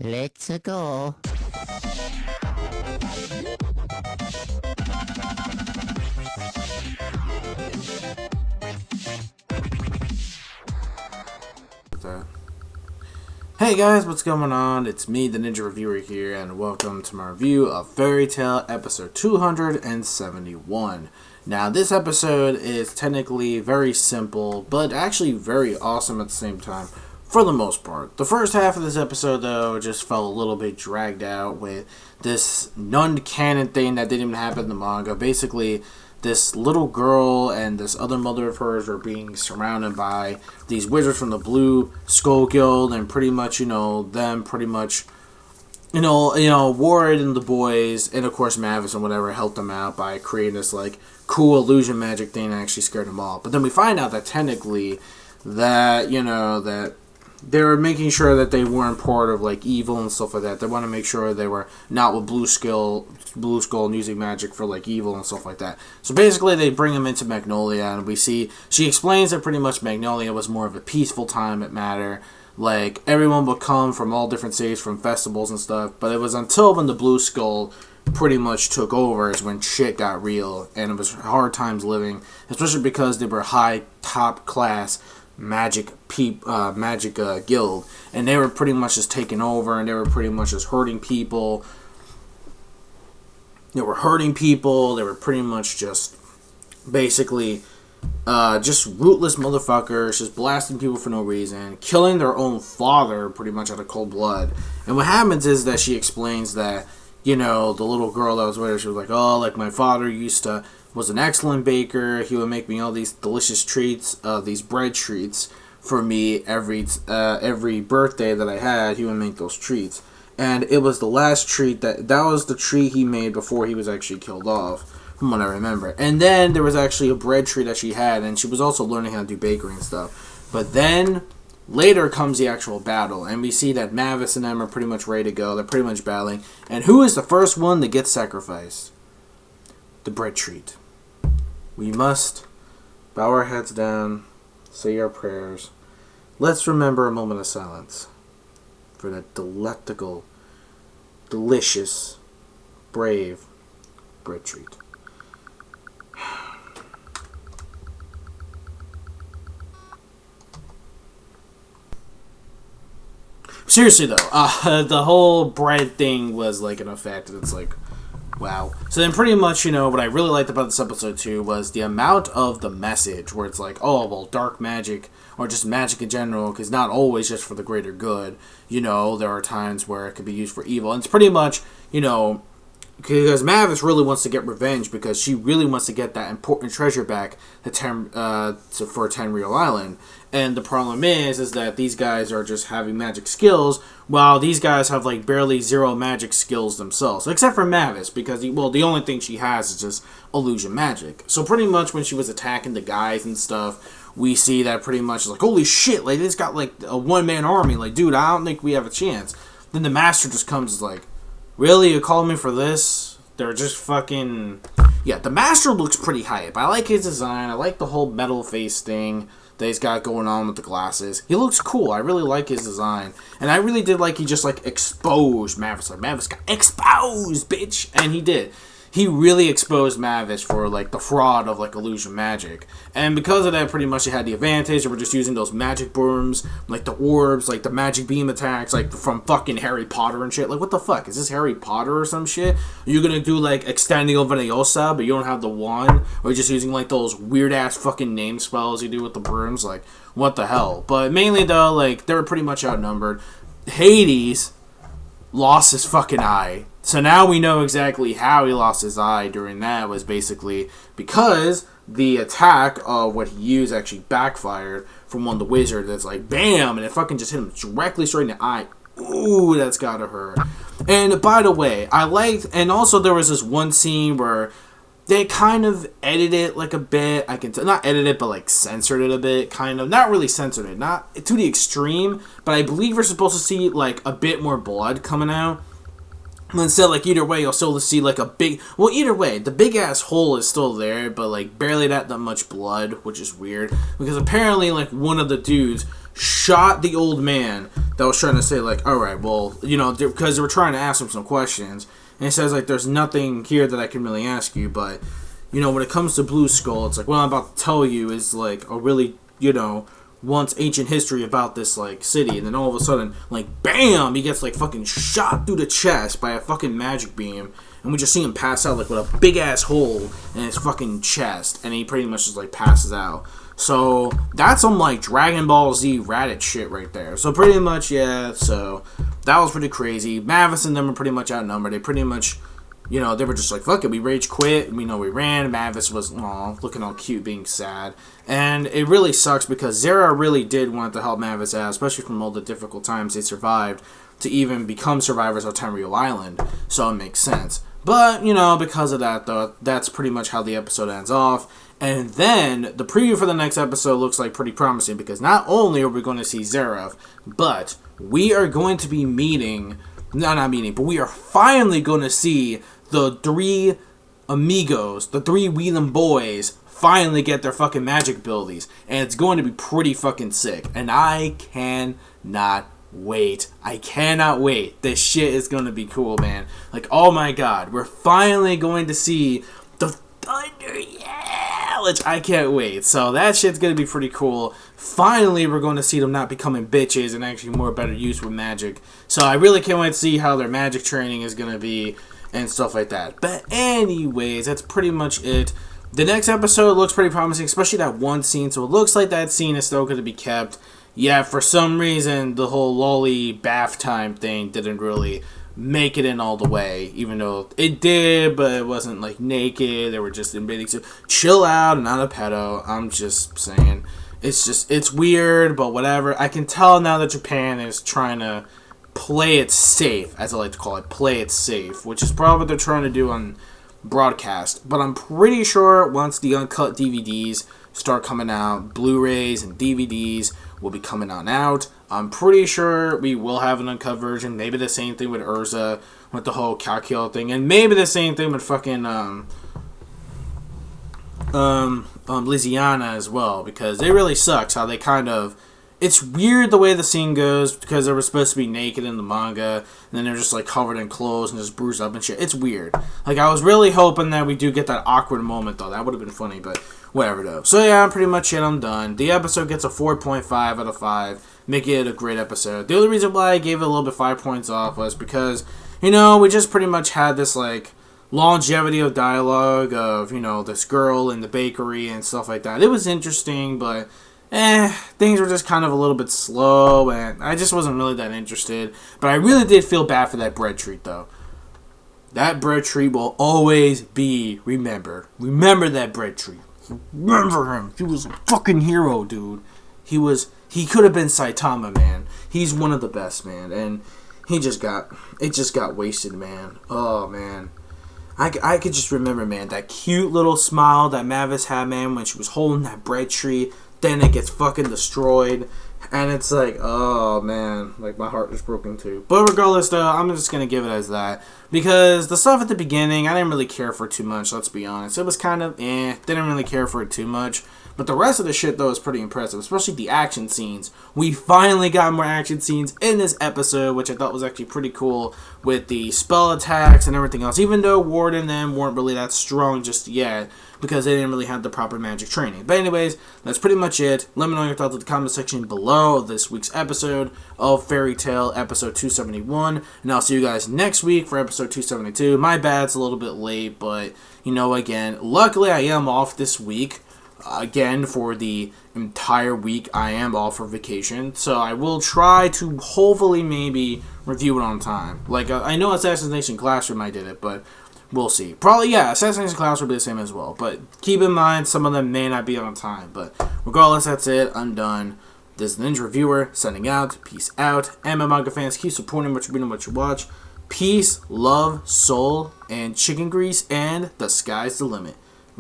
Let's go. Hey guys, what's going on? It's me, the Ninja Reviewer here, and welcome to my review of Fairy Tail episode 271. Now, this episode is technically very simple, but actually very awesome at the same time, for the most part. The first half of this episode, though, just felt a little bit dragged out with this non-canon thing that didn't even happen in the manga. Basically, this little girl and this other mother of hers were being surrounded by these wizards from the Blue Skull Guild, and pretty much, them pretty much, Ward and the boys, and of course MAVIS and whatever, helped them out by creating this, cool illusion magic thing that actually scared them off. But then we find out that technically that, that they were making sure that they weren't part of, evil and stuff like that. They want to make sure they were not with Blue Skull and using magic for, evil and stuff like that. So basically, they bring him into Magnolia, and we see, she explains that pretty much Magnolia was more of a peaceful time at Matter. Everyone would come from all different cities, from festivals and stuff, but it was until when the Blue Skull pretty much took over is when shit got real, and it was hard times living, especially because they were high, top-class magic guild, and they were pretty much just taking over, and they were pretty much just hurting people. They were pretty much just basically just rootless motherfuckers, just blasting people for no reason, killing their own father pretty much out of cold blood. And what happens is that she explains that, the little girl that was with her, she was like, oh, my father was an excellent baker. He would make me all these delicious treats, these bread treats for me every birthday that I had. He would make those treats, and it was the last treat that was the treat he made before he was actually killed off, from what I remember. And then there was actually a bread treat that she had, and she was also learning how to do bakery and stuff. But then later comes the actual battle, and we see that MAVIS and them are pretty much ready to go. They're pretty much battling, and who is the first one that gets sacrificed? The bread treat. We must bow our heads down, say our prayers. Let's remember a moment of silence for that delectable, delicious, brave bread treat. Seriously though, the whole bread thing was an effect, and it's wow. So then pretty much, what I really liked about this episode too was the amount of the message, where it's dark magic, or just magic in general, because not always just for the greater good. There are times where it could be used for evil. And it's pretty much, because MAVIS really wants to get revenge, because she really wants to get that important treasure back for Tenryou Island. And the problem is that these guys are just having magic skills, while these guys have barely zero magic skills themselves. Except for MAVIS, because the only thing she has is just illusion magic. So pretty much when she was attacking the guys and stuff, we see that pretty much holy shit, this got a one-man army. Dude, I don't think we have a chance. Then the master just comes really, you called me for this? They're just fucking... Yeah, the master looks pretty hype. I like his design. I like the whole metal face thing that he's got going on with the glasses. He looks cool. I really like his design. And I really did he just, exposed MAVIS. MAVIS got exposed, bitch! And he did. He really exposed MAVIS for, the fraud of, illusion magic. And because of that, pretty much they had the advantage. They were just using those magic brooms, the orbs, the magic beam attacks, from fucking Harry Potter and shit. What the fuck? Is this Harry Potter or some shit? Are you gonna do, Extending Veniosa, but you don't have the wand? Or you're just using, those weird-ass fucking name spells you do with the brooms? What the hell? But mainly, though, they were pretty much outnumbered. Hades lost his fucking eye. So now we know exactly how he lost his eye during that. Was basically because the attack of what he used actually backfired from one of the wizards. That's bam, and it fucking just hit him directly straight in the eye. Ooh, that's gotta hurt. And by the way, and also there was this one scene where they kind of edited it a bit. I can not edited it, but censored it a bit, kind of. Not really censored it, not to the extreme, but I believe we're supposed to see a bit more blood coming out. But instead, either way, you'll still see, a big... Well, either way, the big-ass hole is still there, but, barely that much blood, which is weird. Because apparently, one of the dudes shot the old man that was trying to say, like, alright, well, because they were trying to ask him some questions, and he says, like, there's nothing here that I can really ask you, but, when it comes to Blue Skull, it's like, what I'm about to tell you is, like, a really, once ancient history about this, like, city, and then all of a sudden, like, BAM! He gets, like, fucking shot through the chest by a fucking magic beam, and we just see him pass out, like, with a big-ass hole in his fucking chest, and he pretty much just, like, passes out. So, that's some, like, Dragon Ball Z Raditz shit right there. So, pretty much, yeah, so, that was pretty crazy. Mavis and them were pretty much outnumbered. They pretty much, they were just like, fuck it, we rage quit. We ran. Mavis was, looking all cute, being sad. And it really sucks because Zera really did want to help Mavis out, especially from all the difficult times they survived to even become survivors of Tenryou Island. So, it makes sense. But, because of that, though, that's pretty much how the episode ends off. And then, the preview for the next episode looks like pretty promising, because not only are we going to see Zeref, but we are going to be but we are finally going to see the 3 amigos, the 3 Wheeling boys, finally get their fucking magic abilities. And it's going to be pretty fucking sick. And I cannot wait. I cannot wait. This shit is going to be cool, man. Like, oh my god, we're finally going to see the Thunder, yeah! Which I can't wait. So that shit's going to be pretty cool. Finally, we're going to see them not becoming bitches and actually more better use with magic. So I really can't wait to see how their magic training is going to be and stuff like that. But anyways, that's pretty much it. The next episode looks pretty promising, especially that one scene. So it looks like that scene is still going to be kept. Yeah, for some reason, the whole lolly bath time thing didn't really make it in all the way, even though it did, but it wasn't like naked. They were just in bathing suit. Chill out, not a pedo. I'm just saying. It's weird, but whatever. I can tell now that Japan is trying to play it safe, as I like to call it. Play it safe, which is probably what they're trying to do on broadcast. But I'm pretty sure once the uncut DVDs start coming out, Blu-rays and DVDs will be coming on out. I'm pretty sure we will have an uncut version. Maybe the same thing with Urza, with the whole Calcul thing, and maybe the same thing with fucking Lysiana as well, because it really sucks how they kind of. It's weird the way the scene goes, because they were supposed to be naked in the manga, and then they're just like covered in clothes and just bruised up and shit. It's weird. Like, I was really hoping that we do get that awkward moment, though. That would have been funny, but whatever, though. So yeah, pretty much it. I'm done. The episode gets a 4.5 out of 5, making it a great episode. The only reason why I gave it a little bit 5 points off was because, we just pretty much had this, like, longevity of dialogue of, this girl in the bakery and stuff like that. It was interesting, but things were just kind of a little bit slow, and I just wasn't really that interested. But I really did feel bad for that bread treat, though. That bread treat will always be remembered. Remember that bread treat. Remember him. He was a fucking hero, dude. He could have been Saitama, man. He's one of the best, man. And it just got wasted, man. Oh, man. I could just remember, man, that cute little smile that Mavis had, man, when she was holding that bread tree. Then it gets fucking destroyed. And it's like, oh, man. Like, my heart is broken, too. But regardless, though, I'm just going to give it as that. Because the stuff at the beginning, I didn't really care for too much, let's be honest. It was kind of, didn't really care for it too much. But the rest of the shit, though, is pretty impressive. Especially the action scenes. We finally got more action scenes in this episode, which I thought was actually pretty cool. With the spell attacks and everything else. Even though Ward and them weren't really that strong just yet. Because they didn't really have the proper magic training. But anyways, that's pretty much it. Let me know your thoughts in the comment section below of this week's episode of Fairy Tail episode 271. And I'll see you guys next week for episode 272. My bad, it's a little bit late, but, again, luckily I am off this week. Again, for the entire week, I am off for vacation. So I will try to hopefully maybe review it on time. Like, I know Assassination Classroom I did it, but we'll see. Probably, yeah, Assassination Class will be the same as well. But keep in mind, some of them may not be on time. But regardless, that's it. I'm done. This is the Ninja Reviewer, signing out. Peace out. And my manga fans, keep supporting what you read and what you watch. Peace, love, soul, and chicken grease, and the sky's the limit.